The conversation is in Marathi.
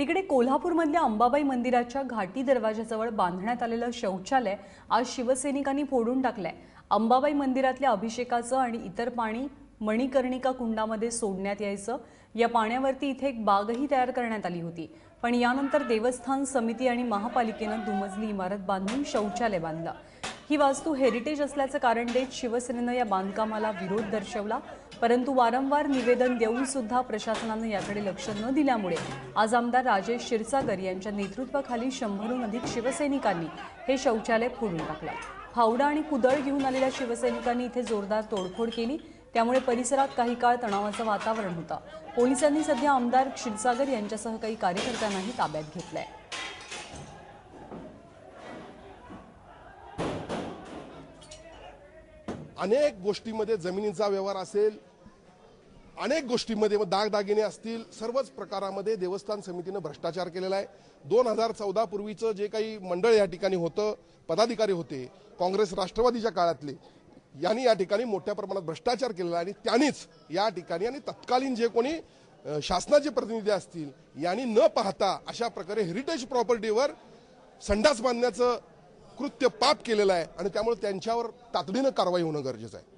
तिकडे कोल्हापूरमधल्या अंबाबाई मंदिराच्या घाटी दरवाजाजवळ बांधण्यात आलेलं शौचालय आज शिवसैनिकांनी फोडून टाकलंय। अंबाबाई मंदिरातल्या अभिषेकाचं आणि इतर पाणी मणिकर्णिका कुंडामध्ये सोडण्यात यायचं। या पाण्यावरती इथे एक बागही तयार करण्यात आली होती, पण यानंतर देवस्थान समिती आणि महापालिकेनं दुमजली इमारत बांधून शौचालय बांधलं। ही वास्तू हेरिटेज असल्याचं कारण देत शिवसेनेनं या बांधकामाला विरोध दर्शवला, परंतु वारंवार निवेदन देऊन सुद्धा प्रशासनानं याकडे लक्ष न दिल्यामुळे आज आमदार राजेश क्षीरसागर यांच्या नेतृत्वाखाली 100हून अधिक शिवसैनिकांनी हे शौचालय फोडून टाकलं। फावडा आणि कुदळ घेऊन आलेल्या शिवसैनिकांनी इथे जोरदार तोडफोड केली, त्यामुळे परिसरात काही काळ तणावाचं वातावरण होतं। पोलिसांनी सध्या आमदार क्षीरसागर यांच्यासह काही कार्यकर्त्यांनाही ताब्यात घेतलंय। अनेक गोष्टींमध्ये जमिनीचा व्यवहार असेल, अनेक गोष्टींमध्ये दागदागिने असतील, सर्वच प्रकारामध्ये देवस्थान समितीने भ्रष्टाचार केलेला आहे। 2014 पूर्वीचं जे काही मंडळ या ठिकाणी होतं, पदाधिकारी होते काँग्रेस राष्ट्रवादीच्या काळातले, यांनी या ठिकाणी मोठ्या प्रमाणात भ्रष्टाचार केलेला आणि त्यांनीच या ठिकाणी आणि तत्कालीन जे कोणी शासनाचे प्रतिनिधी असतील यांनी न पाहता अशा प्रकारे हेरिटेज प्रॉपर्टीवर संडास बांधण्याचं कृत्य पाप केलेलं आहे आणि त्यामुळे त्यांच्यावर तातडीनं कारवाई होणं गरजेचं आहे।